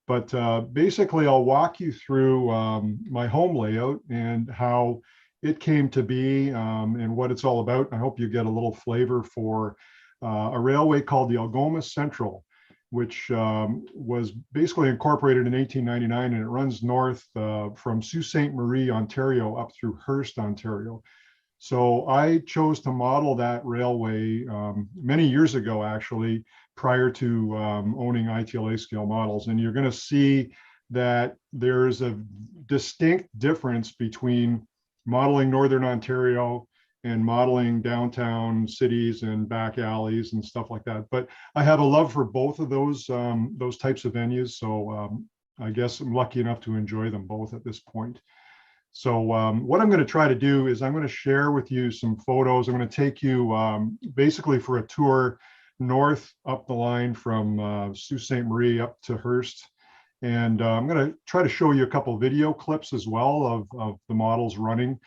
But basically, I'll walk you through my home layout and how it came to be and what it's all about. I hope you get a little flavor for a railway called the Algoma Central, which was basically incorporated in 1899, and it runs north from Sault Ste. Marie, Ontario, up through Hearst, Ontario. So I chose to model that railway many years ago, actually, prior to owning ITLA scale models. And you're going to see that there's a distinct difference between modeling Northern Ontario and modeling downtown cities and back alleys and stuff like that. But I have a love for both of those types of venues. So I guess I'm lucky enough to enjoy them both at this point. So what I'm going to try to do is I'm going to share with you some photos. I'm going to take you basically for a tour north up the line from Sault Ste. Marie up to Hearst. And I'm going to try to show you a couple video clips as well of the models running.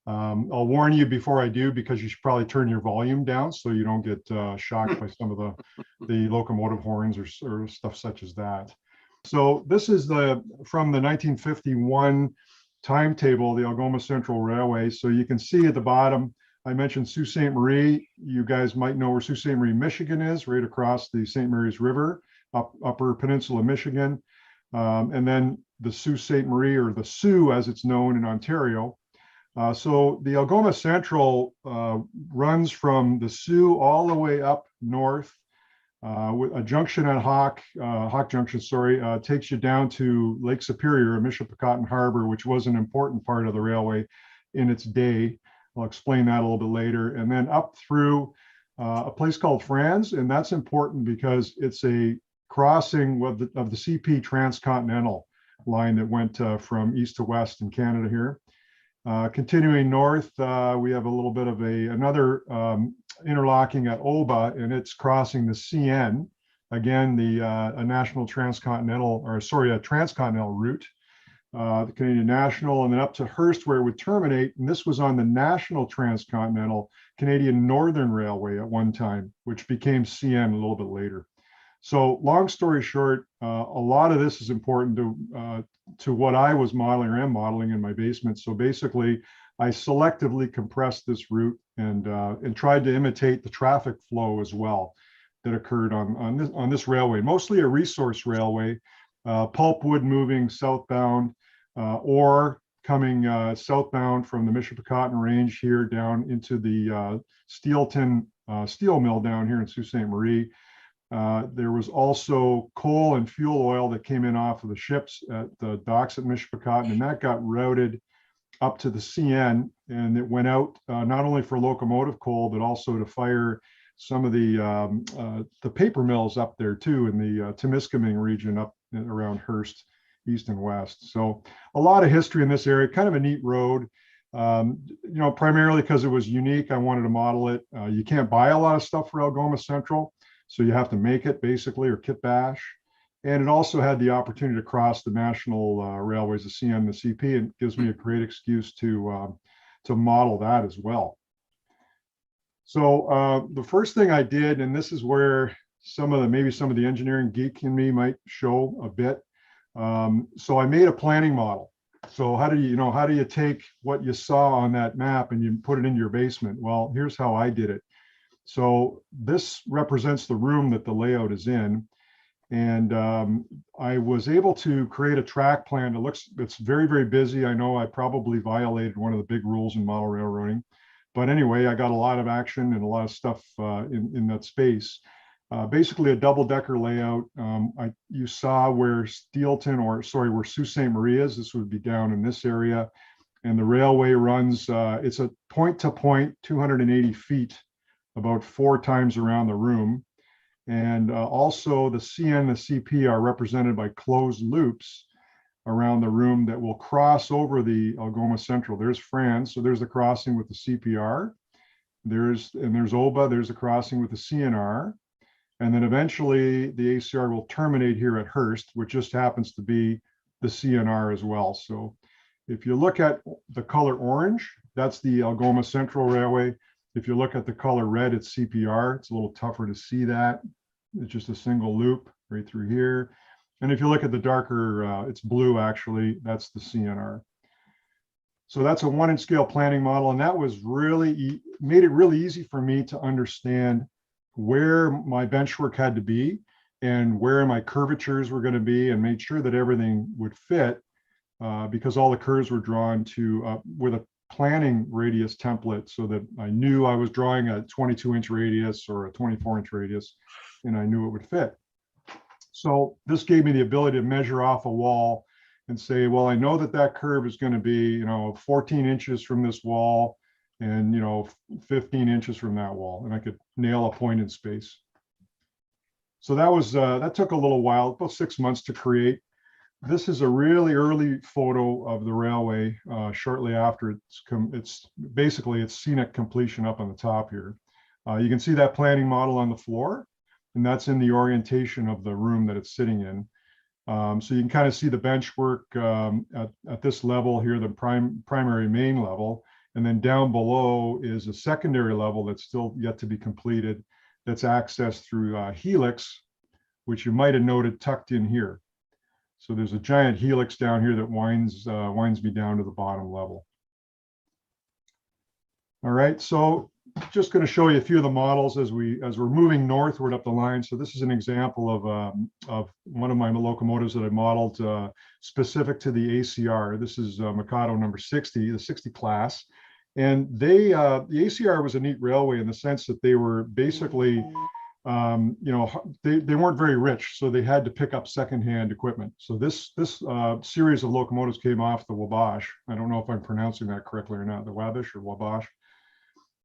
I'll warn you before I do, because you should probably turn your volume down so you don't get shocked by some of the locomotive horns or stuff such as that. So this is from the 1951 timetable, the Algoma Central Railway. So you can see at the bottom, I mentioned Sault Ste. Marie. You guys might know where Sault Ste. Marie, Michigan is, right across the St. Mary's River, upper peninsula, Michigan. And then the Sault Ste. Marie, or the Soo as it's known in Ontario. So the Algoma Central runs from the Soo all the way up north. With a junction at Hawk Junction, takes you down to Lake Superior, Michipicoten Harbor, which was an important part of the railway in its day. I'll explain that a little bit later. And then up through a place called Franz, and that's important because it's a crossing of the CP transcontinental line that went from east to west in Canada here. Continuing north, we have a little bit of another interlocking at Oba, and it's crossing the CN, again, a national transcontinental, a transcontinental route, the Canadian National, and then up to Hearst where it would terminate. And this was on the National Transcontinental Canadian Northern Railway at one time, which became CN a little bit later. So long story short, a lot of this is important to what I was modeling or am modeling in my basement. So basically, I selectively compressed this route and tried to imitate the traffic flow as well that occurred on this railway, mostly a resource railway, pulpwood moving southbound or coming southbound from the Michipicoten Range here down into the Steelton steel mill down here in Sault Ste. Marie. There was also coal and fuel oil that came in off of the ships at the docks at Michipicoten, and that got routed up to the CN, and it went out not only for locomotive coal, but also to fire some of the paper mills up there too in the Temiskaming region up around Hearst, east and west. So a lot of history in this area, kind of a neat road. Primarily because it was unique, I wanted to model it. You can't buy a lot of stuff for Algoma Central, so you have to make it basically, or kit bash. And it also had the opportunity to cross the national railways, the CN, the CP, and gives me a great excuse to model that as well. So the first thing I did, and this is where maybe some of the engineering geek in me might show a bit. So I made a planning model. So how do you take what you saw on that map and you put it into your basement? Well, here's how I did it. So this represents the room that the layout is in. And I was able to create a track plan. It's very, very busy. I know I probably violated one of the big rules in model railroading, but anyway, I got a lot of action and a lot of stuff in that space. Basically a double-decker layout. You saw where where Sault Ste. Marie is. This would be down in this area. And the railway runs, it's a point-to-point, 280 feet, about 4 times around the room. And also the CN and the CP are represented by closed loops around the room that will cross over the Algoma Central. There's Franz, so there's the crossing with the CPR. There's Oba, there's a crossing with the CNR. And then eventually the ACR will terminate here at Hearst, which just happens to be the CNR as well. So if you look at the color orange, that's the Algoma Central Railway. If you look at the color red, it's CPR. It's a little tougher to see that. It's just a single loop right through here. And if you look at the darker, it's blue actually, that's the CNR. So that's a 1-inch scale planning model, and that was really made it really easy for me to understand where my bench work had to be and where my curvatures were going to be, and made sure that everything would fit, because all the curves were drawn to with a planning radius template, so that I knew I was drawing a 22-inch radius or a 24-inch radius, and I knew it would fit. So this gave me the ability to measure off a wall and say, well, I know that that curve is going to be, 14 inches from this wall and, 15 inches from that wall, and I could nail a point in space. So that took a little while, about 6 months to create. This is a really early photo of the railway shortly after it's basically its scenic completion up on the top here. You can see that planning model on the floor, and that's in the orientation of the room that it's sitting in. So you can kind of see the bench work at this level here, the primary main level, and then down below is a secondary level that's still yet to be completed, that's accessed through helix, which you might have noted tucked in here. So there's a giant helix down here that winds me down to the bottom level. All right, so just going to show you a few of the models as we're moving northward up the line. So this is an example of one of my locomotives that I modeled specific to the ACR. This is Mikado number 60, the 60 class. And the ACR was a neat railway in the sense that they were basically, they weren't very rich, so they had to pick up secondhand equipment. So this series of locomotives came off the Wabash. I don't know if I'm pronouncing that correctly or not, the Wabash or Wabash.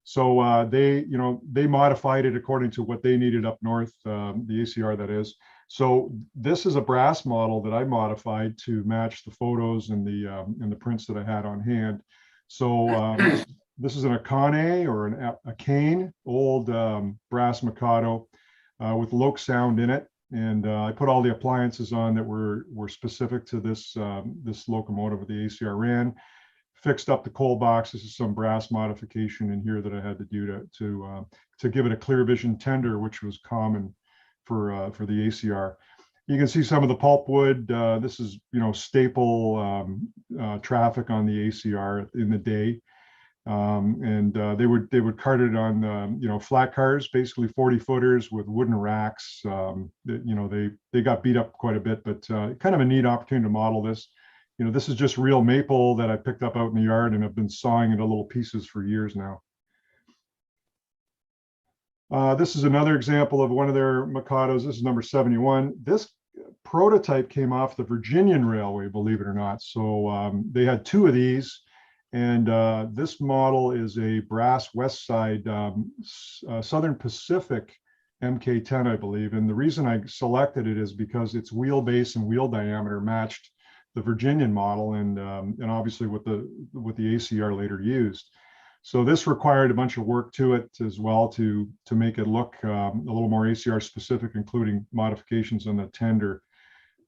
So they modified it according to what they needed up north, the ACR that is. So this is a brass model that I modified to match the photos and the prints that I had on hand. So this is an Akane or a cane, old brass Mikado with Loke sound in it. And I put all the appliances on that were specific to this locomotive that the ACR ran. Fixed up the coal box. This is some brass modification in here that I had to do to give it a clear vision tender, which was common for the ACR. You can see some of the pulpwood. This is staple traffic on the ACR in the day, and they would cart it on flat cars, basically 40-footers with wooden racks. They got beat up quite a bit, but kind of a neat opportunity to model this. This is just real maple that I picked up out in the yard and have been sawing into little pieces for years now. This is another example of one of their Mikados. This is number 71. This prototype came off the Virginian Railway, believe it or not. So they had 2 of these, and this model is a brass West Side Southern Pacific MK10, I believe. And the reason I selected it is because its wheelbase and wheel diameter matched the Virginian model, and obviously what the ACR later used. So this required a bunch of work to it as well to make it look a little more ACR specific, including modifications on the tender.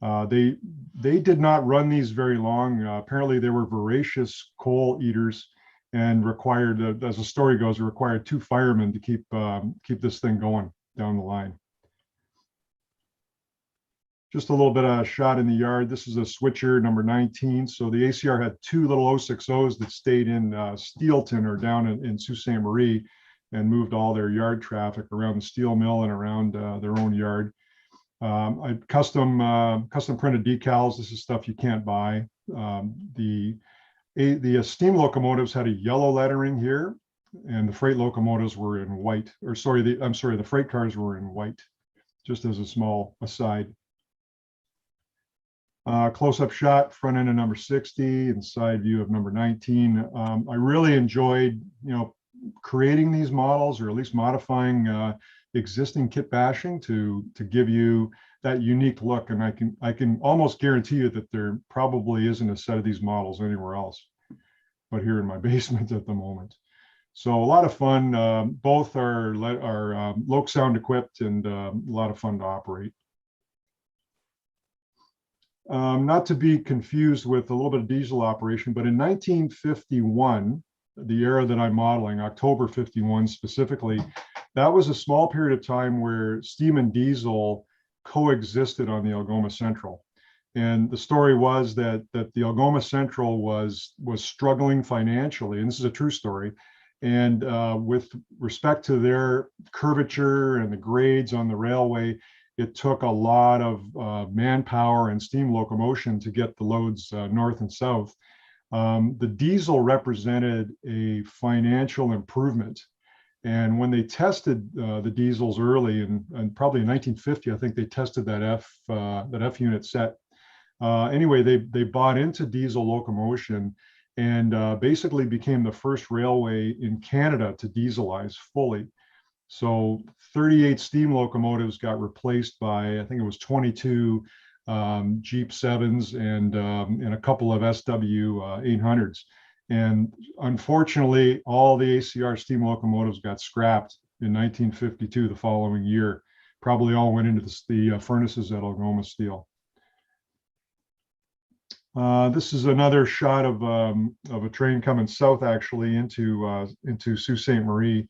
They did not run these very long. Apparently they were voracious coal eaters and required, as the story goes, it required 2 firemen to keep this thing going down the line. Just a little bit of a shot in the yard. This is a switcher number 19. So the ACR had 2 little 060s that stayed in Steelton or down in Sault Ste. Marie and moved all their yard traffic around the steel mill and around their own yard. I custom printed decals. This is stuff you can't buy. The steam locomotives had a yellow lettering here, and the freight locomotives were in white. Or sorry, the freight cars were in white. Just as a small aside. Close-up shot, front end of number 60 and side view of number 19. I really enjoyed, creating these models, or at least modifying existing kit bashing to give you that unique look. And I can almost guarantee you that there probably isn't a set of these models anywhere else, but here in my basement at the moment. So a lot of fun. Both are Loke sound equipped and a lot of fun to operate. Not to be confused with a little bit of diesel operation, but in 1951, the era that I'm modeling, October 51 specifically, that was a small period of time where steam and diesel coexisted on the Algoma Central. And the story was that the Algoma Central was struggling financially, and this is a true story. And with respect to their curvature and the grades on the railway, it took a lot of manpower and steam locomotion to get the loads north and south. The diesel represented a financial improvement. And when they tested the diesels early, and probably in 1950, I think they tested that F unit set. Anyway, they bought into diesel locomotion and basically became the first railway in Canada to dieselize fully. So 38 steam locomotives got replaced by, I think it was 22 Jeep 7s and a couple of SW 800s. And unfortunately, all the ACR steam locomotives got scrapped in 1952, the following year. Probably all went into the furnaces at Algoma Steel. This is another shot of a train coming south, actually, into Sault Ste. Marie.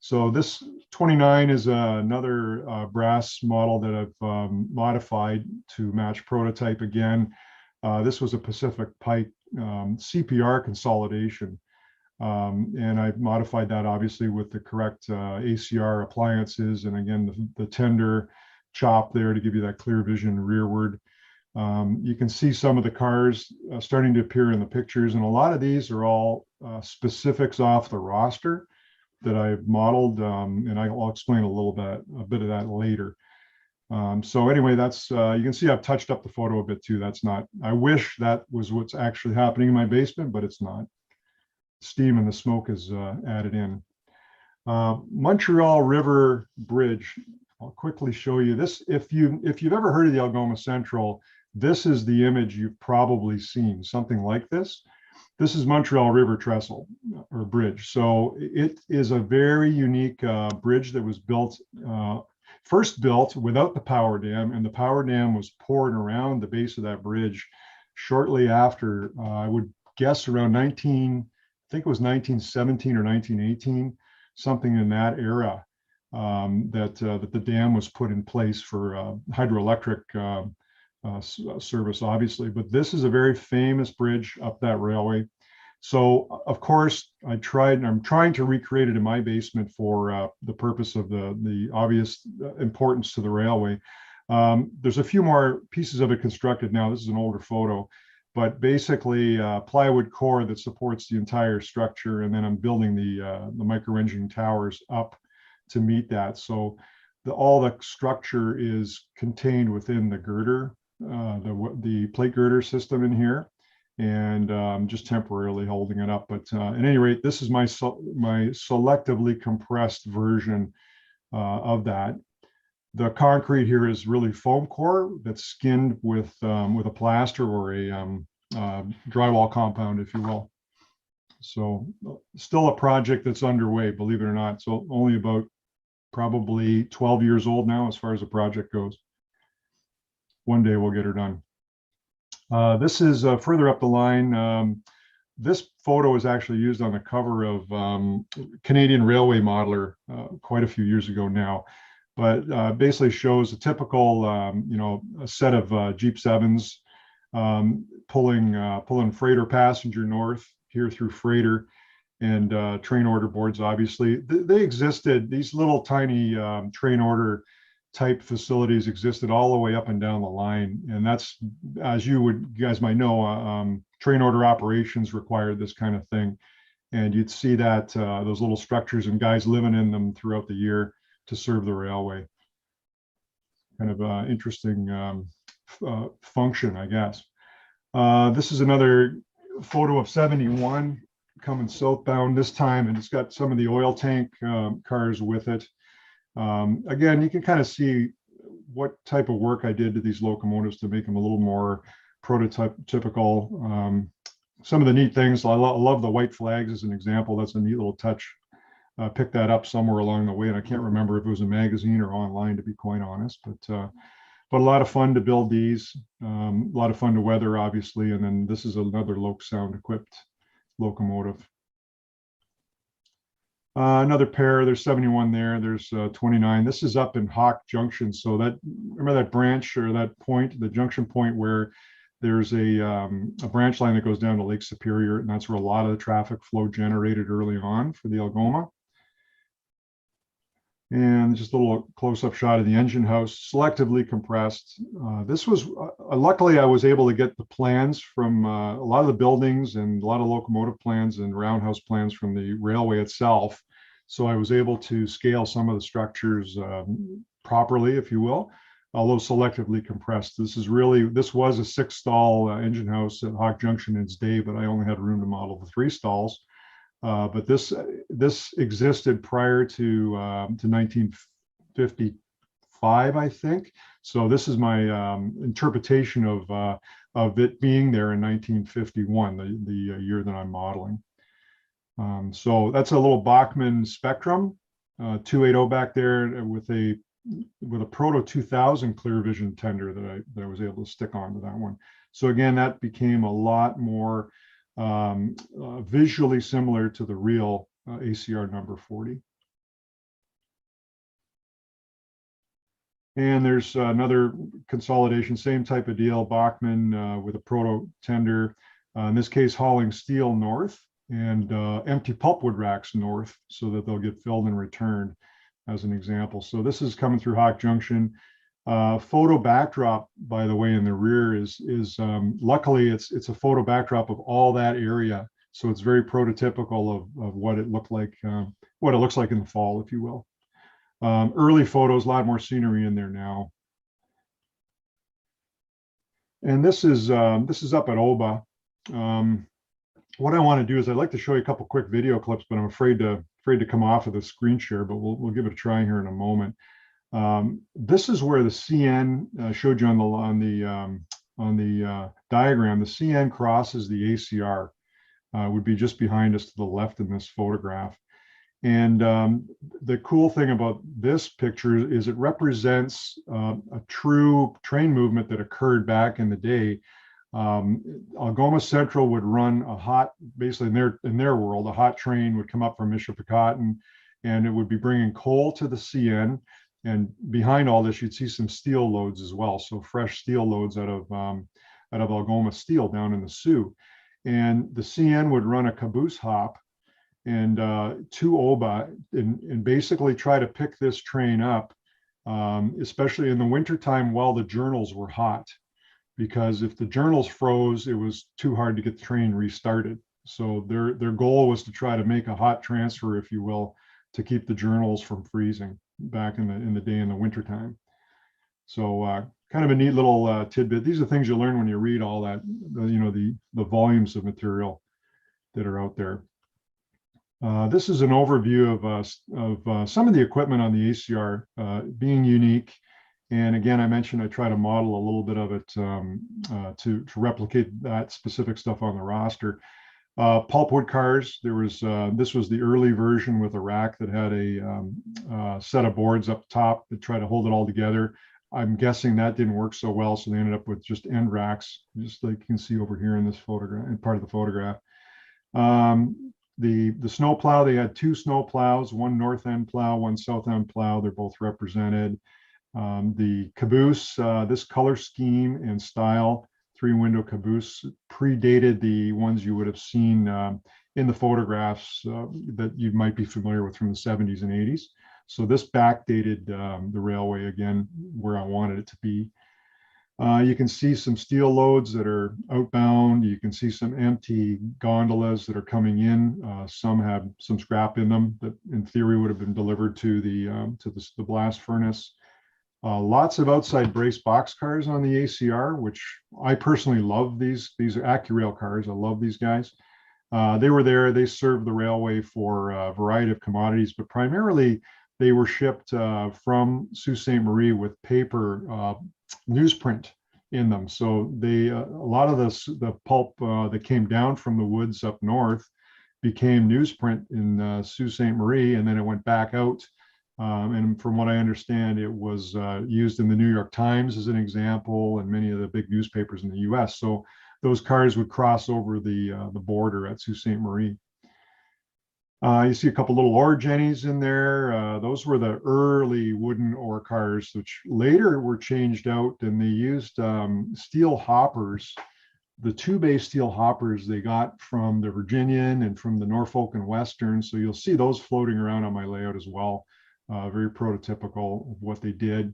So this 29 is another brass model that I've modified to match prototype again. This was a Pacific Pike CPR consolidation. And I've modified that obviously with the correct ACR appliances. And again, the tender chop there to give you that clear vision rearward. You can see some of the cars starting to appear in the pictures. And a lot of these are all specifics off the roster that I've modeled. And I'll explain a bit of that later. So anyway, that's, you can see I've touched up the photo a bit too. That's not, I wish that was what's actually happening in my basement, but it's not. Steam and the smoke is added in. Montreal River Bridge. I'll quickly show you this. If you've ever heard of the Algoma Central, this is the image you've probably seen, something like this. This is Montreal River Trestle or Bridge. So it is a very unique bridge that was built, first built without the power dam, and the power dam was poured around the base of that bridge shortly after, I would guess around I think it was 1917 or 1918, something in that era, that the dam was put in place for hydroelectric service, obviously. But this is a very famous bridge up that railway. So of course I'm trying to recreate it in my basement for the purpose of the obvious importance to the railway. There's a few more pieces of it constructed now. This is an older photo, but basically plywood core that supports the entire structure, and then I'm building the micro engine towers up to meet that. So all the structure is contained within the girder, the plate girder system in here, and just temporarily holding it up. But at any rate, this is my selectively compressed version of that. The concrete here is really foam core that's skinned with a plaster or a drywall compound, if you will. So still a project that's underway, believe it or not. So only about probably 12 years old now as far as the project goes. One day we'll get her done. This is further up the line. This photo is actually used on the cover of Canadian Railway Modeler quite a few years ago now, but basically shows a typical, a set of Jeep 7s pulling freighter passenger north here through freighter, and train order boards. Obviously, they existed. These little tiny train order type facilities existed all the way up and down the line, and that's, as you guys might know, train order operations required this kind of thing, and you'd see that those little structures and guys living in them throughout the year to serve the railway. Kind of interesting function, I guess. This is another photo of 71 coming southbound this time, and it's got some of the oil tank cars with it. Again, you can kind of see what type of work I did to these locomotives to make them a little more prototypical. Some of the neat things, I love the white flags as an example. That's a neat little touch. Picked that up somewhere along the way, and I can't remember if it was a magazine or online, to be quite honest. But a lot of fun to build these. A lot of fun to weather, obviously. And then this is another Loc Sound equipped locomotive. Another pair, there's 71 there, there's 29. This is up in Hawk Junction. So that, remember that branch or that point, the junction point where there's a branch line that goes down to Lake Superior, and that's where a lot of the traffic flow generated early on for the Algoma. And just a little close-up shot of the engine house, selectively compressed. This was, luckily I was able to get the plans from a lot of the buildings and a lot of locomotive plans and roundhouse plans from the railway itself. So I was able to scale some of the structures properly, if you will, although selectively compressed. This was a 6-stall engine house at Hawk Junction in its day, but I only had room to model the 3 stalls. But this existed prior to 1955, I think. So this is my interpretation of it being there in 1951, the year that I'm modeling. So that's a little Bachmann Spectrum, 280 back there with a Proto 2000 clear vision tender that I was able to stick onto that one. So again, that became a lot more visually similar to the real ACR number 40. And there's another consolidation, same type of deal, Bachmann with a proto tender, in this case hauling steel north and empty pulpwood racks north so that they'll get filled and returned, as an example. So this is coming through Hawk Junction. Photo backdrop, by the way, in the rear is luckily it's a photo backdrop of all that area, so it's very prototypical of what it looks like in the fall, if you will. Early photos, a lot more scenery in there now. And this is up at Oba. What I want to do is I'd like to show you a couple quick video clips, but I'm afraid to come off of the screen share, but we'll give it a try here in a moment. This is where the CN showed you on the diagram. The CN crosses the ACR, would be just behind us to the left in this photograph. And the cool thing about this picture is it represents a true train movement that occurred back in the day. Algoma Central would run a hot, basically in their world, a hot train would come up from Michipicoten, and it would be bringing coal to the CN. And behind all this, you'd see some steel loads as well. So fresh steel loads out of Algoma Steel down in the Sioux. And the CN would run a caboose hop and to Oba and basically try to pick this train up, especially in the wintertime while the journals were hot. Because if the journals froze, it was too hard to get the train restarted. So their goal was to try to make a hot transfer, if you will, to keep the journals from freezing back in the day in the wintertime. So kind of a neat little tidbit. These are things you learn when you read all that, the volumes of material that are out there. This is an overview of some of the equipment on the ACR being unique. And again, I mentioned I try to model a little bit of it to replicate that specific stuff on the roster. Pulpwood cars, this was the early version with a rack that had a set of boards up top that try to hold it all together. I'm guessing that didn't work so well, so they ended up with just end racks, just like you can see over here in this photograph, in part of the photograph. The snow plow, they had 2 snow plows, one north end plow, one south end plow. They're both represented. The caboose, this color scheme and style, 3-window caboose, predated the ones you would have seen in the photographs that you might be familiar with from the 70s and 80s. So this backdated the railway again where I wanted it to be. You can see some steel loads that are outbound. You can see some empty gondolas that are coming in. Some have some scrap in them that in theory would have been delivered to the blast furnace. Lots of outside brace boxcars on the ACR, which I personally love. These are AccuRail cars. I love these guys. They were there. They served the railway for a variety of commodities, but primarily they were shipped from Sault Ste. Marie with paper newsprint in them. So a lot of the pulp that came down from the woods up north became newsprint in Sault Ste. Marie, and then it went back out. And from what I understand, it was used in the New York Times as an example, and many of the big newspapers in the U.S. So those cars would cross over the border at Sault Ste. Marie. You see a couple little ore jennies in there. Those were the early wooden ore cars, which later were changed out, and they used steel hoppers, the two-bay steel hoppers they got from the Virginian and from the Norfolk and Western. So you'll see those floating around on my layout as well. Very prototypical of what they did.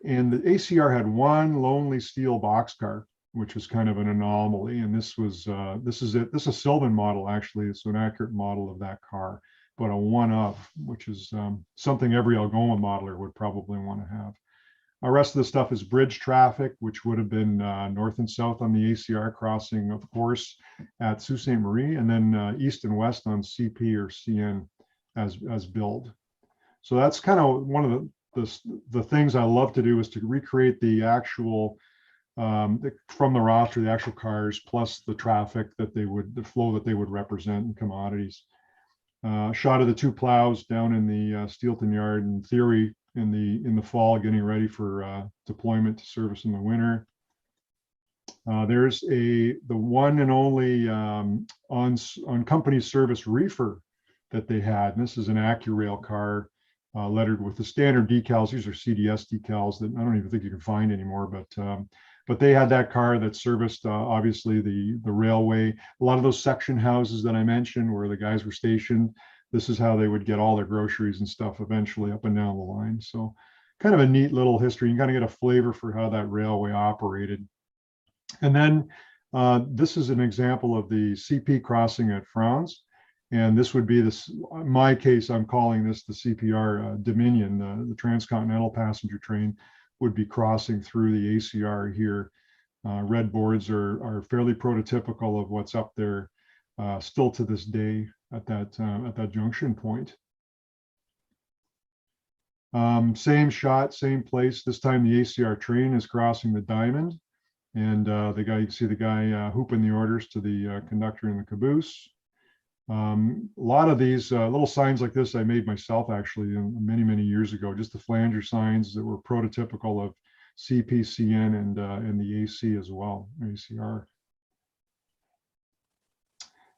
And the ACR had one lonely steel boxcar, which was kind of an anomaly. And this is it. This is a Sylvan model, actually. It's an accurate model of that car, but a one of, which is something every Algoma modeler would probably want to have. The rest of the stuff is bridge traffic, which would have been north and south on the ACR crossing, of course, at Sault Ste. Marie, and then east and west on CP or CN as build. So that's kind of one of the things I love to do, is to recreate the actual from the roster, the actual cars plus the traffic that they would, the flow that they would represent in commodities. Shot of the two plows down in the Steelton yard, in theory in the fall, getting ready for deployment to service in the winter. There's the one and only on company service reefer that they had. And this is an AccuRail car, lettered with the standard decals. These are CDS decals that I don't even think you can find anymore, but they had that car that serviced obviously the railway. A lot of those section houses that I mentioned where the guys were stationed, this is how they would get all their groceries and stuff eventually up and down the line. So kind of a neat little history. You kind of get a flavor for how that railway operated. And then this is an example of the CP crossing at Franz. And this would be this, in my case, I'm calling this the CPR Dominion, the transcontinental passenger train would be crossing through the ACR here. Red boards are fairly prototypical of what's up there still to this day at that junction point. Same shot, same place. This time the ACR train is crossing the diamond, and the guy, you can see the guy hooping the orders to the conductor in the caboose. A lot of these little signs like this I made myself actually many years ago, just the flanger signs that were prototypical of CPCN and the AC as well, ACR.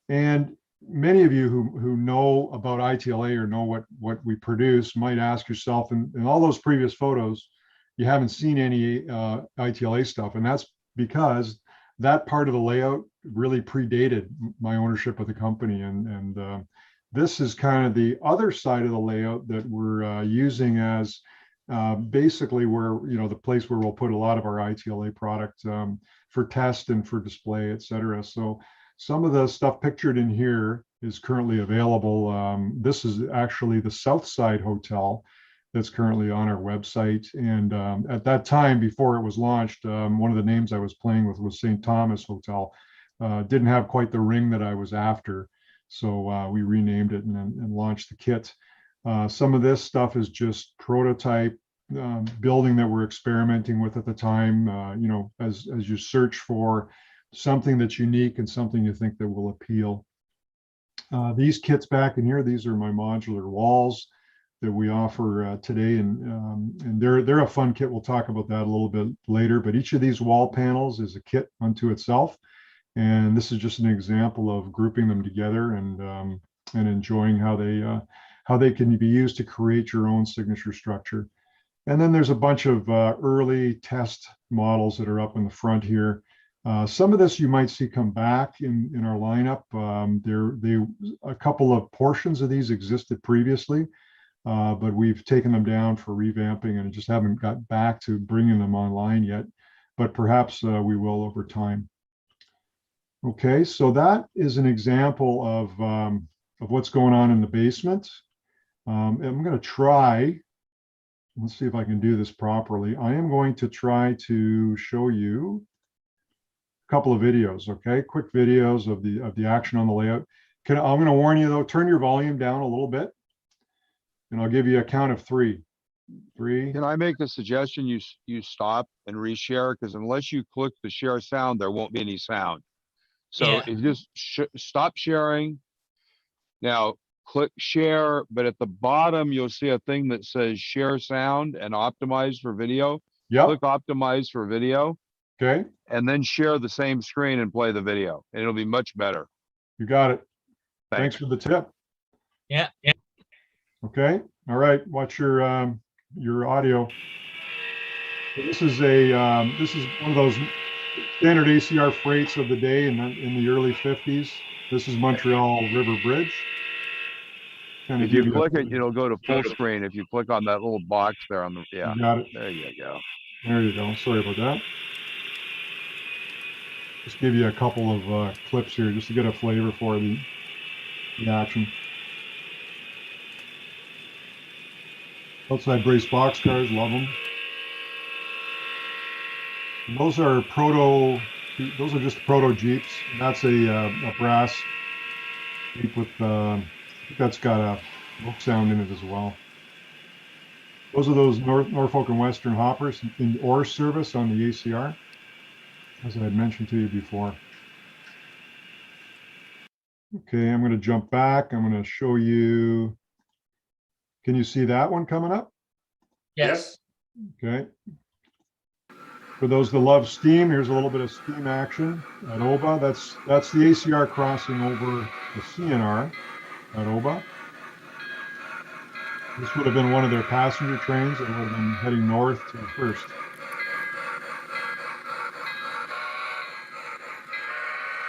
And many of you who know about ITLA or know what we produce might ask yourself, in all those previous photos, you haven't seen any ITLA stuff, and that's because that part of the layout really predated my ownership of the company. And this is kind of the other side of the layout that we're using as basically where, the place where we'll put a lot of our ITLA product for test and for display, et cetera. So some of the stuff pictured in here is currently available. This is actually the Southside Hotel that's currently on our website. And at that time, before it was launched, one of the names I was playing with was St. Thomas Hotel. Didn't have quite the ring that I was after. So we renamed it and launched the kit. Some of this stuff is just prototype building that we're experimenting with at the time, as you search for something that's unique and something you think that will appeal. These kits back in here, these are my modular walls that we offer today, and they're a fun kit. We'll talk about that a little bit later, but each of these wall panels is a kit unto itself, and this is just an example of grouping them together and enjoying how they can be used to create your own signature structure. And then there's a bunch of early test models that are up in the front here. Some of this you might see come back in our lineup. A couple of portions of these existed previously, but we've taken them down for revamping and just haven't got back to bringing them online yet, but perhaps we will over time. Okay, so that is an example of what's going on in the basement. I'm going to try, let's see if I can do this properly. I am going to try to show you a couple of videos, okay? Quick videos of the action on the layout. I'm going to warn you though, turn your volume down a little bit, and I'll give you a count of three. Can I make a suggestion? You stop and reshare, because unless you click the share sound, there won't be any sound. So if you just stop sharing. Now click share, but at the bottom, you'll see a thing that says share sound and optimize for video. Yep. Click optimize for video. Okay. And then share the same screen and play the video, and it'll be much better. You got it. Thanks for the tip. Yeah. Okay. All right. Watch your audio. So this is one of those standard ACR freights of the day in the early 50s. This is Montreal River Bridge. Kind of If you give you click it, it'll go to full screen. If you click on that little box there on the, yeah, you got it. there you go. There you go. Sorry about that. Just give you a couple of clips here just to get a flavor for the action. Outside brace boxcars, love them. And those are just proto Jeeps. That's a brass Jeep with, I think that's got a smoke sound in it as well. Those are those Norfolk and Western hoppers in ore service on the ACR, as I had mentioned to you before. Okay, I'm going to jump back. I'm going to show you. Can you see that one coming up? Yes. Okay. For those that love steam, here's a little bit of steam action at Oba. That's the ACR crossing over the CNR at Oba. This would have been one of their passenger trains that would have been heading north to the first.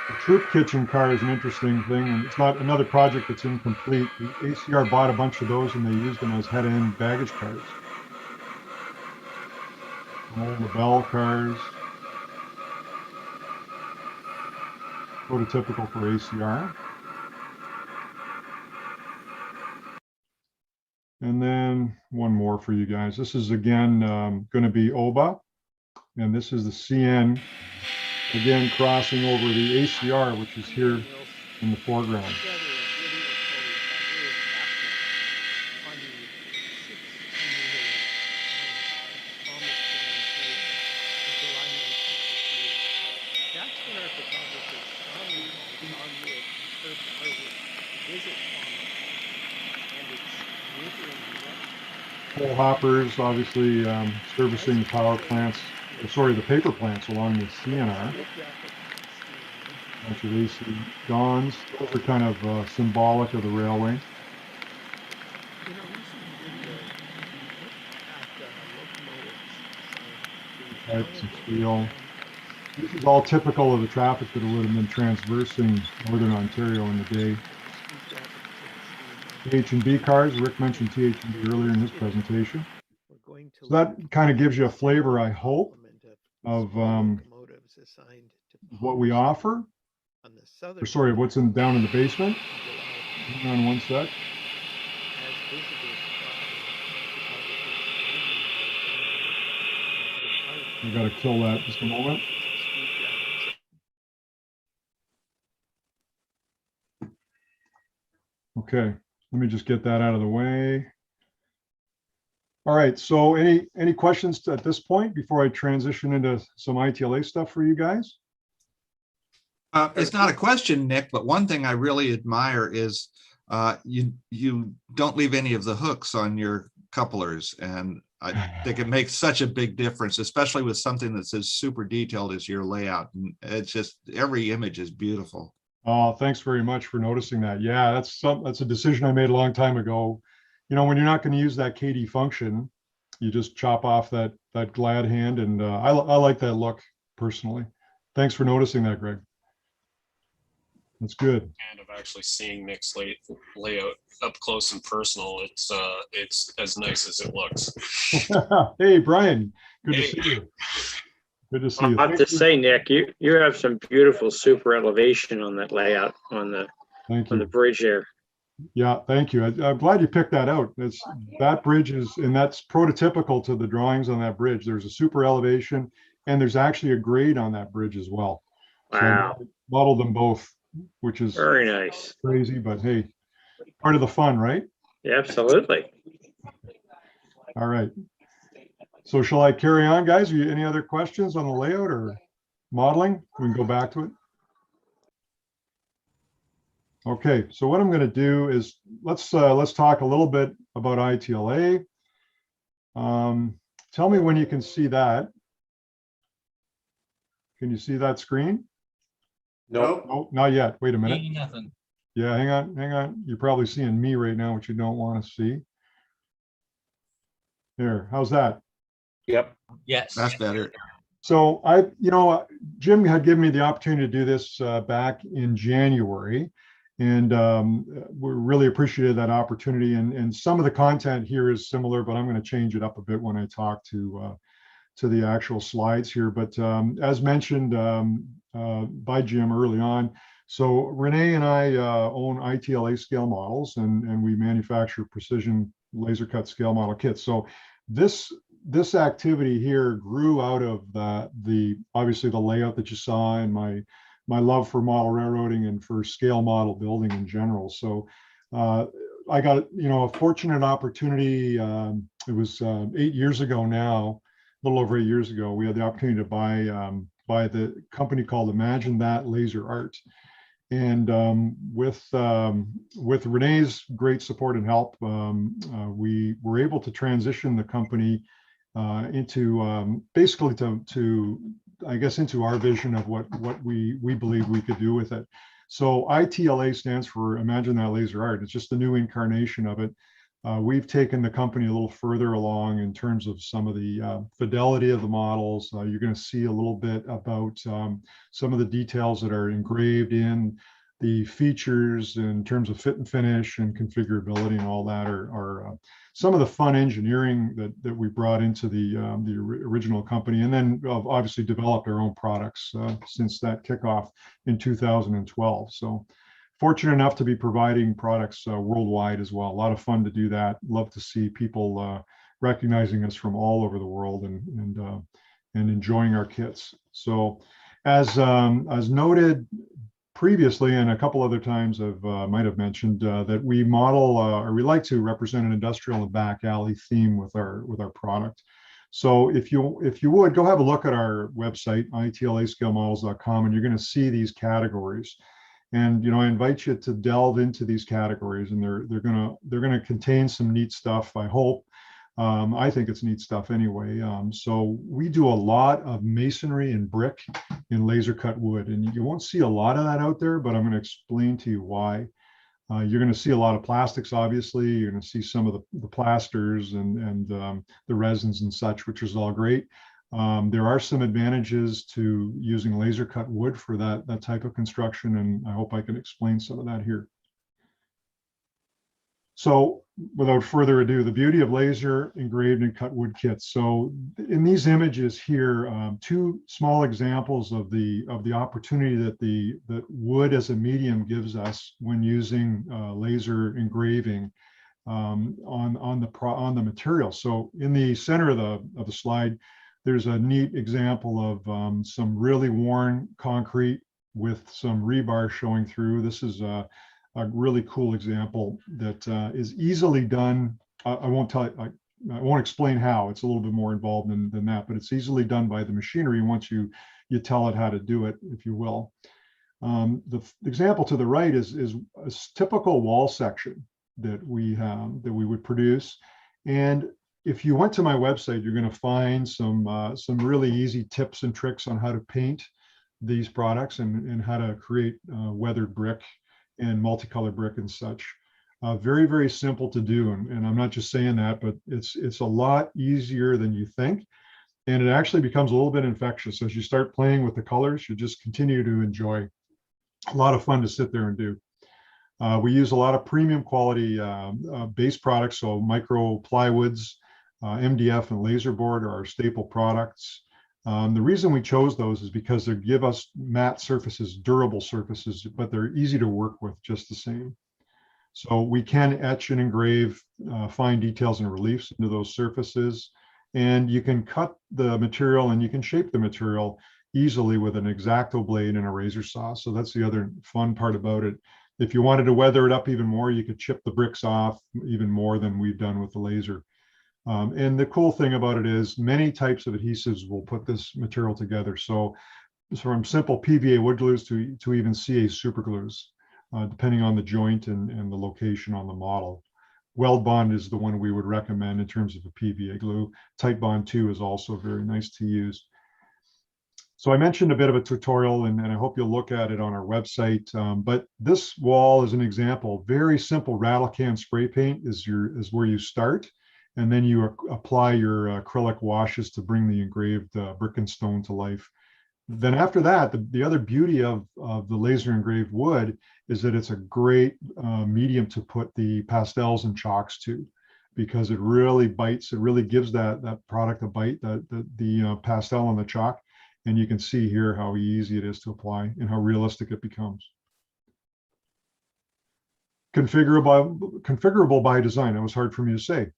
The troop kitchen car is an interesting thing, and it's not another project that's incomplete. The ACR bought a bunch of those and they used them as head-end baggage cars. Some old LaBelle cars. Prototypical for ACR. And then one more for you guys. This is again going to be Oba, and this is the CN, again crossing over the ACR, which is here in the foreground. Coal hoppers, obviously servicing the power plants, the paper plants along the CNR. Bunch of AC Dons. Those are kind of symbolic of the railway. Pipes and steel. This is all typical of the traffic that would have been transversing northern Ontario in the day. H&B cars, Rick mentioned TH&B earlier in his presentation. So that kind of gives you a flavor, I hope, of what we offer. Or sorry, what's down in the basement. Hang on one sec. I've got to kill that just a moment. Okay, let me just get that out of the way. All right, so any questions at this point before I transition into some ITLA stuff for you guys? It's not a question, Nick, but one thing I really admire is you don't leave any of the hooks on your couplers, and I think it makes such a big difference, especially with something that's as super detailed as your layout. And it's just every image is beautiful. Oh, thanks very much for noticing that. Yeah, that's a decision I made a long time ago. You know, when you're not going to use that KD function, you just chop off that glad hand, and I like that look personally. Thanks for noticing that, Greg. That's good. And of actually seeing Nick's layout up close and personal, it's as nice as it looks. Hey, Brian, good to see you. Good to see you. I have to say, Nick, you have some beautiful super elevation on that layout on the bridge there. Yeah, thank you. I'm glad you picked that out. That bridge is, and that's prototypical to the drawings on that bridge. There's a super elevation, and there's actually a grade on that bridge as well. Wow. So I modeled them both, which is very nice. Crazy, but hey, part of the fun, right? Yeah, absolutely. All right. So shall I carry on, guys? Any other questions on the layout or modeling? We can go back to it. Okay, so what I'm going to do is let's talk a little bit about ITLA. Tell me when you can see that. Can you see that screen? Nope. No, not yet. Wait a minute. Nothing. Yeah, hang on, hang on. You're probably seeing me right now, which you don't want to see. There, how's that? Yep. Yes. That's better. So Jim had given me the opportunity to do this back in January, and we really appreciated that opportunity. And some of the content here is similar, but I'm going to change it up a bit when I talk to the actual slides here. But as mentioned by Jim early on, so Renee and I own ITLA scale models, and we manufacture precision laser cut scale model kits. So this activity here grew out of the obviously the layout that you saw, and my love for model railroading and for scale model building in general. So I got a fortunate opportunity. It was 8 years ago now, a little over 8 years ago. We had the opportunity to buy the company called Imagine That Laser Art. And with Renee's great support and help, we were able to transition the company into basically to I guess into our vision of what we believe we could do with it. So ITLA stands for Imagine That Laser Art. It's just a new incarnation of it. We've taken the company a little further along in terms of some of the fidelity of the models. You're going to see a little bit about some of the details that are engraved in the features in terms of fit and finish and configurability, and all that are some of the fun engineering that we brought into the original company, and then obviously developed our own products since that kickoff in 2012. So fortunate enough to be providing products worldwide as well. A lot of fun to do that. Love to see people recognizing us from all over the world and enjoying our kits. So as noted previously, and a couple other times I've might have mentioned that we model or we like to represent an industrial and back alley theme with our product. So if you would go have a look at our website, itlascalemodels.com, and you're going to see these categories. And I invite you to delve into these categories, and they're gonna contain some neat stuff, I hope. I think it's neat stuff anyway. So we do a lot of masonry and brick in laser cut wood, and you won't see a lot of that out there, but I'm going to explain to you why. You're going to see a lot of plastics, obviously. You're going to see some of the plasters and the resins and such, which is all great. There are some advantages to using laser cut wood for that type of construction, and I hope I can explain some of that here. So without further ado, the beauty of laser engraved and cut wood kits. So in these images here, two small examples of the opportunity that wood as a medium gives us when using laser engraving on the material. So in the center of the slide, there's a neat example of some really worn concrete with some rebar showing through. This is a really cool example that is easily done. I won't explain how. It's a little bit more involved than that, but it's easily done by the machinery once you tell it how to do it, if you will. The example to the right is a typical wall section that we would produce. And if you went to my website, you're going to find some really easy tips and tricks on how to paint these products and how to create weathered brick and multicolored brick and such. Very, very simple to do. And I'm not just saying that, but it's a lot easier than you think. And it actually becomes a little bit infectious. As you start playing with the colors, you just continue to enjoy. A lot of fun to sit there and do. We use a lot of premium quality base products. So micro plywoods, MDF and laser board are our staple products. The reason we chose those is because they give us matte surfaces, durable surfaces, but they're easy to work with just the same. So we can etch and engrave fine details and reliefs into those surfaces. And you can cut the material and you can shape the material easily with an X-Acto blade and a razor saw. So that's the other fun part about it. If you wanted to weather it up even more, you could chip the bricks off even more than we've done with the laser. And the cool thing about it is many types of adhesives will put this material together. So from simple PVA wood glues to even CA super glues, depending on the joint and the location on the model. Weld Bond is the one we would recommend in terms of a PVA glue. Tight Bond 2 is also very nice to use. So I mentioned a bit of a tutorial, and I hope you'll look at it on our website. But this wall is an example. Very simple rattle can spray paint is where you start, and then you apply your acrylic washes to bring the engraved brick and stone to life. Then after that, the other beauty of the laser engraved wood is that it's a great medium to put the pastels and chalks to, because it really bites. It really gives that product a bite, the pastel and the chalk. And you can see here how easy it is to apply and how realistic it becomes. Configurable by design. That was hard for me to say.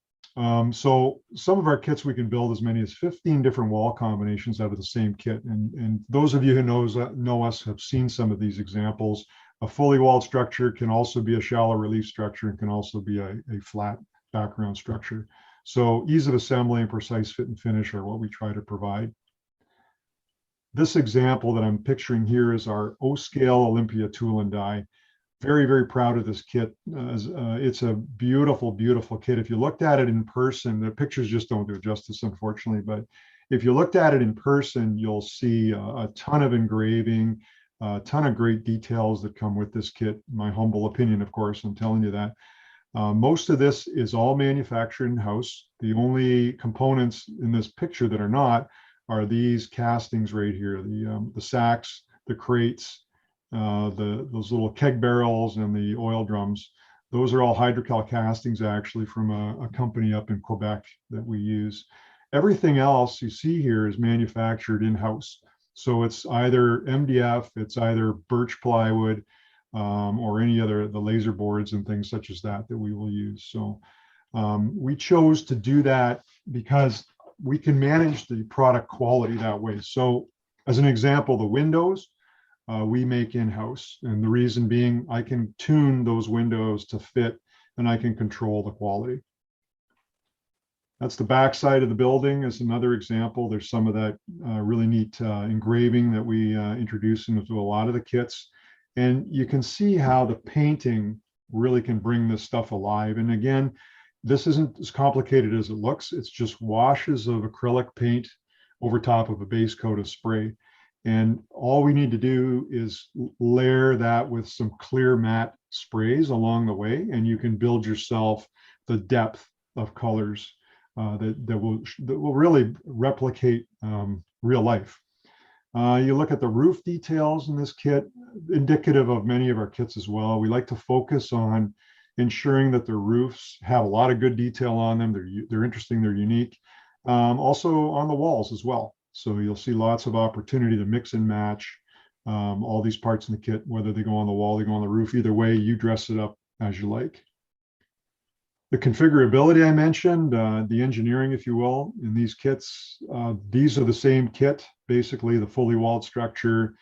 So some of our kits, we can build as many as 15 different wall combinations out of the same kit. And those of you who know us have seen some of these examples. A fully walled structure can also be a shallow relief structure and can also be a flat background structure. So ease of assembly and precise fit and finish are what we try to provide. This example that I'm picturing here is our O-scale Olympia tool and die. Very, very proud of this kit. It's a beautiful, beautiful kit. If you looked at it in person, the pictures just don't do it justice, unfortunately. But if you looked at it in person, you'll see a ton of engraving, a ton of great details that come with this kit. My humble opinion, of course, I'm telling you that. Most of this is all manufactured in-house. The only components in this picture that are not are these castings right here, the sacks, the crates, those little keg barrels and the oil drums. Those are all hydrocal castings actually from a company up in Quebec that we use. Everything else you see here is manufactured in-house. So it's either MDF, it's either birch plywood, or any other, the laser boards and things such as that we will use. So we chose to do that because we can manage the product quality that way. So as an example, the windows we make in-house. And the reason being, I can tune those windows to fit and I can control the quality. That's the back side of the building is another example. There's some of that really neat engraving that we introduce into a lot of the kits. And you can see how the painting really can bring this stuff alive. And again, this isn't as complicated as it looks. It's just washes of acrylic paint over top of a base coat of spray. And all we need to do is layer that with some clear matte sprays along the way, and you can build yourself the depth of colors that will really replicate real life. You look at the roof details in this kit, indicative of many of our kits as well. We like to focus on ensuring that the roofs have a lot of good detail on them. They're interesting, they're unique. Also on the walls as well. So you'll see lots of opportunity to mix and match all these parts in the kit, whether they go on the wall, they go on the roof, either way, you dress it up as you like. The configurability I mentioned, the engineering, if you will, in these kits, these are the same kit, basically the fully walled structure,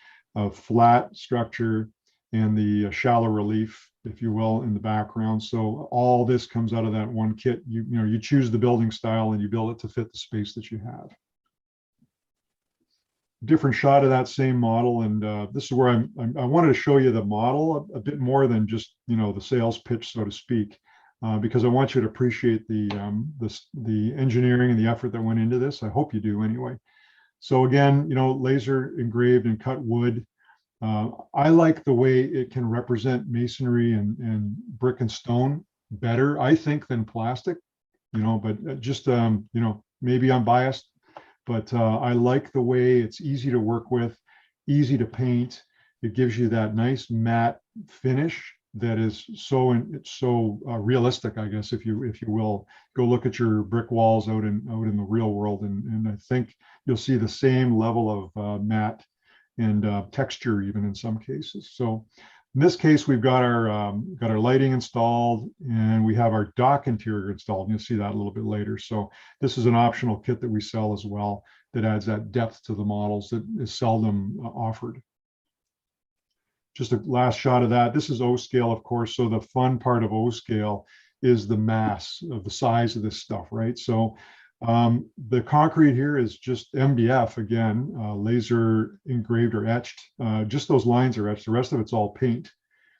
flat structure, and the shallow relief, if you will, in the background. So all this comes out of that one kit. You choose the building style and you build it to fit the space that you have. Different shot of that same model, and this is where I wanted to show you the model a bit more than just the sales pitch, so to speak, because I want you to appreciate the engineering and the effort that went into this. I hope you do anyway. So again, laser engraved and cut wood. I like the way it can represent masonry and brick and stone better, I think, than plastic. But just maybe I'm biased. But I like the way it's easy to work with, easy to paint. It gives you that nice matte finish that is so realistic, I guess, if you will. Go look at your brick walls out in the real world, and I think you'll see the same level of matte and texture even in some cases. So in this case, we've got our lighting installed, and we have our dock interior installed. And you'll see that a little bit later. So this is an optional kit that we sell as well that adds that depth to the models that is seldom offered. Just a last shot of that. This is O-scale, of course. So the fun part of O-scale is the mass of the size of this stuff, right? So the concrete here is just MDF again, laser engraved or etched. Just those lines are etched. The rest of it's all paint.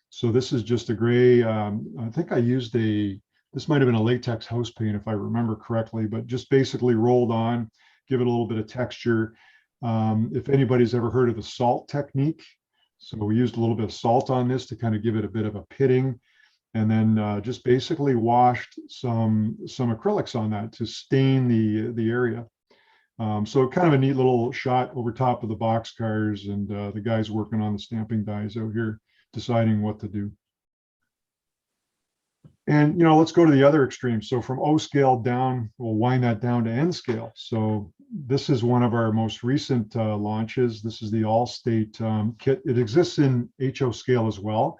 So this is just a gray. I think I used this might have been a latex house paint if I remember correctly, but just basically rolled on, give it a little bit of texture. If anybody's ever heard of the salt technique, so we used a little bit of salt on this to kind of give it a bit of a pitting, and then just basically washed some acrylics on that to stain the area. So kind of a neat little shot over top of the box cars, and the guys working on the stamping dies out here deciding what to do. And, let's go to the other extreme. So from O scale down, we'll wind that down to N scale. So this is one of our most recent launches. This is the All-State kit. It exists in HO scale as well.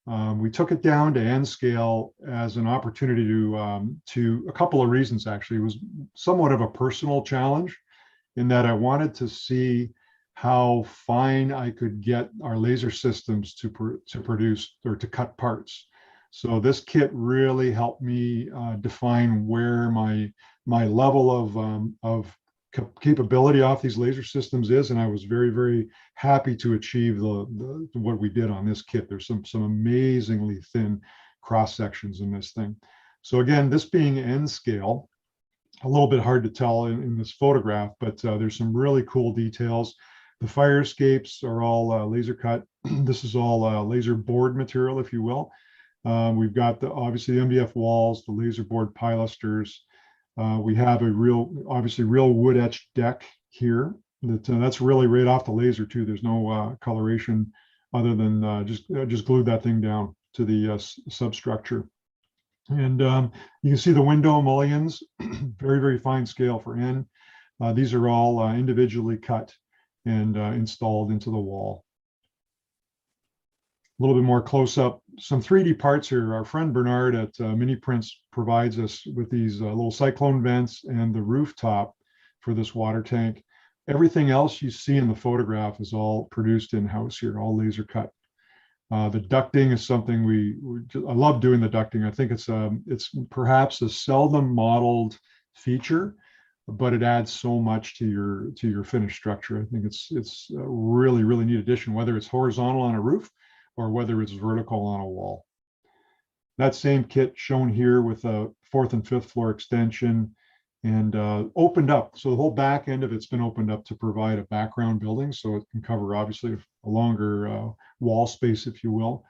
We took it down to N scale as an opportunity to a couple of reasons, actually. It was somewhat of a personal challenge in that I wanted to see how fine I could get our laser systems to produce or to cut parts. So this kit really helped me define where my level of capability off these laser systems is, and I was very, very happy to achieve what we did on this kit. There's some amazingly thin cross sections in this thing. So again, this being N scale, a little bit hard to tell in this photograph, but there's some really cool details. The fire escapes are all laser cut. This is all laser board material, if you will. We've got obviously the MDF walls, the laser board pilasters. We have obviously real wood etched deck here. That's really right off the laser too. There's no coloration other than just glued that thing down to the substructure. And you can see the window mullions, very, very fine scale for N. These are all individually cut and installed into the wall. A little bit more close up, some 3D parts here. Our friend Bernard at Mini Prints provides us with these little cyclone vents and the rooftop for this water tank. Everything else you see in the photograph is all produced in-house here, all laser cut. The ducting is something I love doing the ducting. I think it's perhaps a seldom modeled feature, but it adds so much to your finished structure. I think it's a really, really neat addition, whether it's horizontal on a roof or whether it's vertical on a wall. That same kit shown here with a 4th and 5th floor extension and opened up. So the whole back end of it's been opened up to provide a background building, so it can cover obviously a longer wall space, if you will.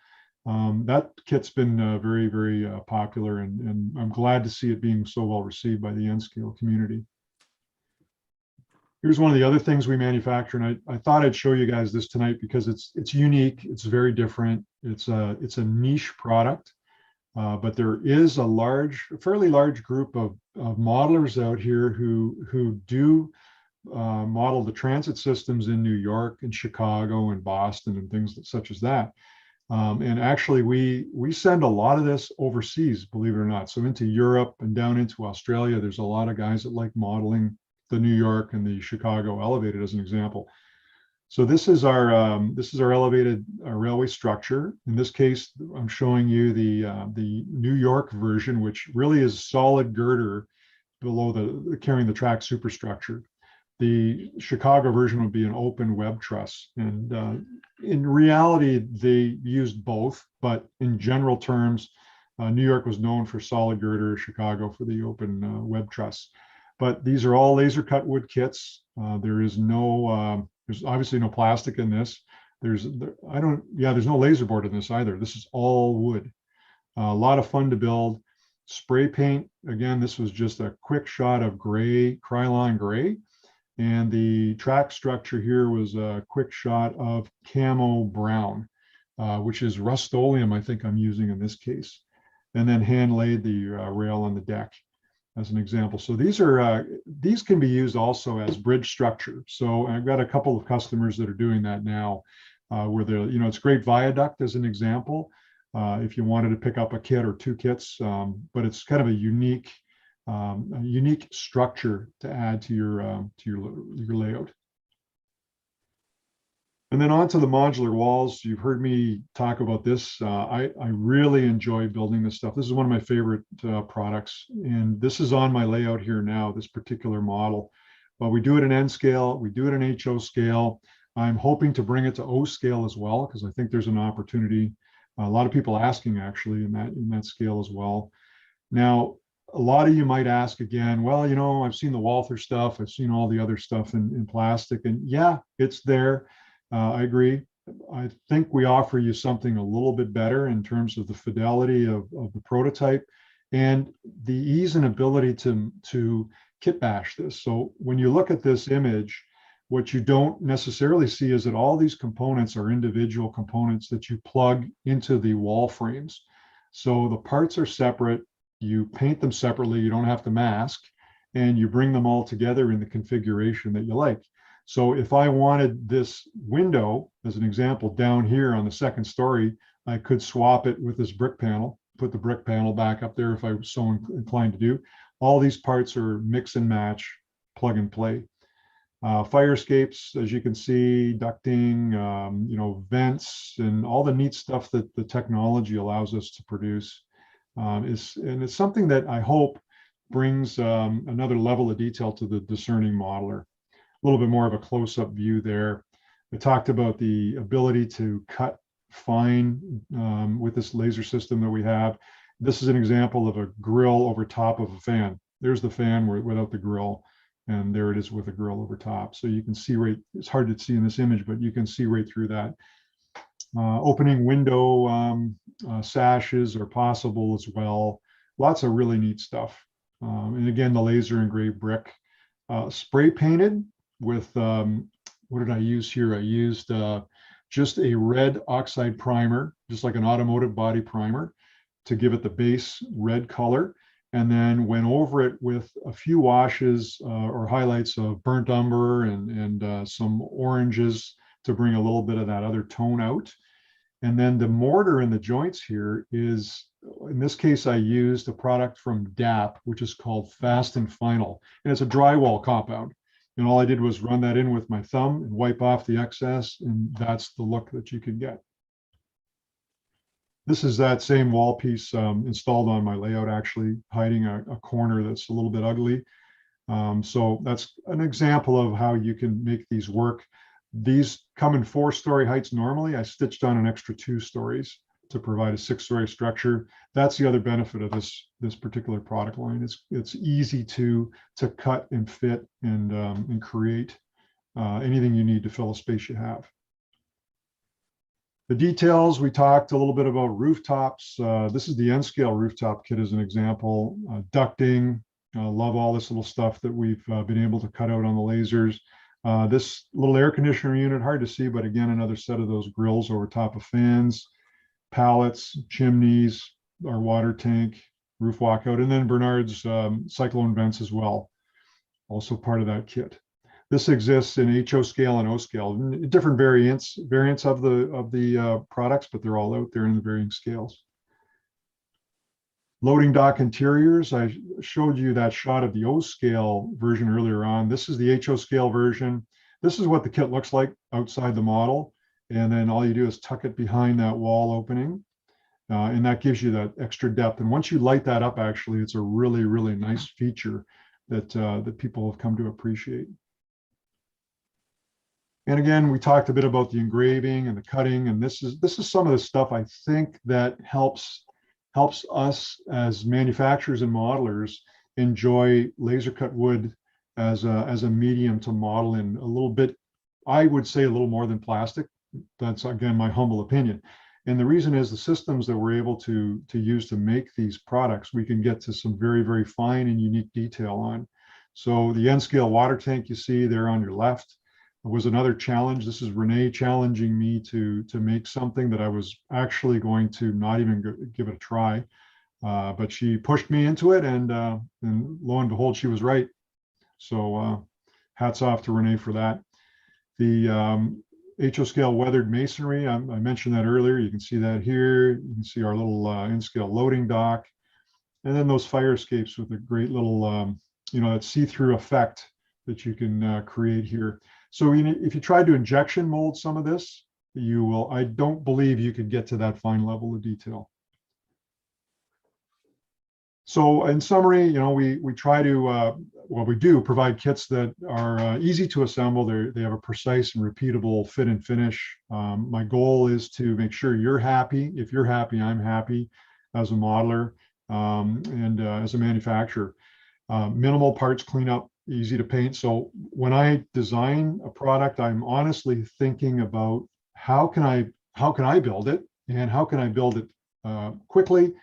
That kit's been very, very popular, and I'm glad to see it being so well received by the N-scale community. Here's one of the other things we manufacture, and I thought I'd show you guys this tonight because it's unique, it's very different, it's a niche product, but there is a fairly large group of modelers out here who do model the transit systems in New York and Chicago and Boston and things such as that. And actually, we send a lot of this overseas, believe it or not. So into Europe and down into Australia, there's a lot of guys that like modeling the New York and the Chicago elevated, as an example. So this is our elevated railway structure. In this case, I'm showing you the New York version, which really is solid girder below carrying the track superstructure. The Chicago version would be an open web truss, and in reality, they used both. But in general terms, New York was known for solid girder, Chicago for the open web truss. But these are all laser cut wood kits. There's obviously no plastic in this. There's no laser board in this either. This is all wood. A lot of fun to build. Spray paint, again, this was just a quick shot of gray, Krylon gray. And the track structure here was a quick shot of camo brown, which is Rust-Oleum, I think I'm using in this case. And then hand laid the rail on the deck as an example. So these can be used also as bridge structure. So I've got a couple of customers that are doing that now, where it's great viaduct as an example, if you wanted to pick up a kit or two kits, but it's kind of a unique structure to add to your layout. And then onto the modular walls. You've heard me talk about this. I really enjoy building this stuff. This is one of my favorite products, and this is on my layout here now, this particular model. But we do it in N scale, we do it in HO scale. I'm hoping to bring it to O scale as well, because I think there's an opportunity. A lot of people asking actually in that scale as well. Now, a lot of you might ask again, well, you know, I've seen the Walther stuff, I've seen all the other stuff in plastic, and yeah, it's there. I agree. I think we offer you something a little bit better in terms of the fidelity of the prototype and the ease and ability to kit bash this. So when you look at this image, what you don't necessarily see is that all these components are individual components that you plug into the wall frames. So the parts are separate, you paint them separately, you don't have to mask, and you bring them all together in the configuration that you like. So if I wanted this window, as an example, down here on the second story, I could swap it with this brick panel, put the brick panel back up there if I was so inclined to do. All these parts are mix and match, plug and play. Fire escapes, as you can see, ducting, you know, vents, and all the neat stuff that the technology allows us to produce and it's something that I hope brings another level of detail to the discerning modeler. A little bit more of a close-up view there. I talked about the ability to cut fine with this laser system that we have. This is an example of a grill over top of a fan. There's the fan without the grill, and there it is with a grill over top. So you can see right, it's hard to see in this image, but you can see right through that. Opening window sashes are possible as well. Lots of really neat stuff. And again, the laser engraved brick, spray painted with, what did I use here? I used just a red oxide primer, just like an automotive body primer, to give it the base red color. And then went over it with a few washes or highlights of burnt umber and some oranges to bring a little bit of that other tone out. And then the mortar in the joints here is, in this case, I used a product from DAP, which is called Fast and Final. And it's a drywall compound. And all I did was run that in with my thumb and wipe off the excess. And that's the look that you can get. This is that same wall piece installed on my layout, actually hiding a corner that's a little bit ugly. So that's an example of how you can make these work. These come in 4-story heights normally. I stitched on an extra 2 stories to provide a 6-story structure. That's the other benefit of this particular product line. It's easy to cut and fit and create anything you need to fill a space you have. The details, we talked a little bit about rooftops. This is the N-scale rooftop kit as an example. Ducting, love all this little stuff that we've been able to cut out on the lasers. This little air conditioner unit, hard to see, but again, another set of those grills over top of fans, pallets, chimneys, our water tank, roof walkout, and then Bernard's cyclone vents as well, also part of that kit. This exists in HO scale and O scale, different variants of the products, but they're all out there in the varying scales. Loading dock interiors, I showed you that shot of the O scale version earlier on. This is the HO scale version. This is what the kit looks like outside the model. And then all you do is tuck it behind that wall opening. And that gives you that extra depth. And once you light that up, actually, it's a really, really nice feature that, that people have come to appreciate. And again, we talked a bit about the engraving and the cutting, and this is some of the stuff I think that helps us as manufacturers and modelers enjoy laser cut wood as a medium to model in a little bit, I would say a little more than plastic. That's again my humble opinion. And the reason is the systems that we're able to use to make these products, we can get to some very, very fine and unique detail on. So the N-scale water tank you see there on your left was another challenge. This is Renee challenging me to make something that I was actually going to not even give it a try. But she pushed me into it, and lo and behold, she was right. So hats off to Renee for that. The HO scale weathered masonry, I mentioned that earlier. You can see that here. You can see our little N-scale loading dock. And then those fire escapes with a great little, you know, that see-through effect that you can create here. So if you try to injection mold some of this, you will, I don't believe you could get to that fine level of detail. So in summary, you know, we try to, well, we do provide kits that are easy to assemble. They have a precise and repeatable fit and finish. My goal is to make sure you're happy. If you're happy, I'm happy as a modeler. and as a manufacturer. Minimal parts cleanup, easy to paint. So when I design a product, I'm honestly thinking about how can I build it, and how can I build it quickly,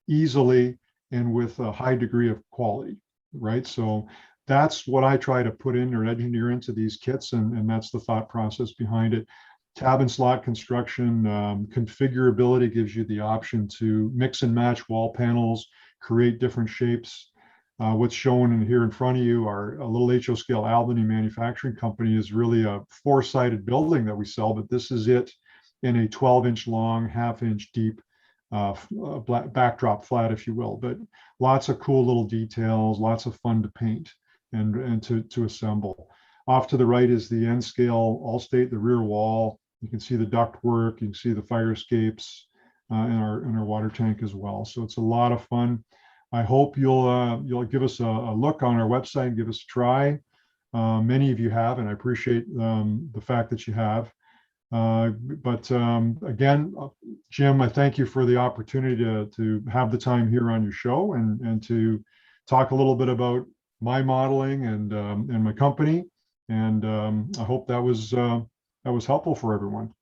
easily, and with a high degree of quality, right? So that's what I try to put in or engineer into these kits, and that's the thought process behind it. Tab and slot construction, configurability gives you the option to mix and match wall panels, create different shapes. What's shown in here in front of you are a little HO scale Albany manufacturing company is really a 4-sided building that we sell, but this is it in a 12-inch long, half-inch deep backdrop flat, if you will. But lots of cool little details, lots of fun to paint and to assemble. Off to the right is the N scale Allstate, the rear wall. You can see the duct work, you can see the fire escapes in our water tank as well. So it's a lot of fun. I hope you'll give us a look on our website, give us a try. Many of you have, and I appreciate the fact that you have. But again, Jim, I thank you for the opportunity to have the time here on your show and to talk a little bit about my modeling and my company. And I hope that was helpful for everyone.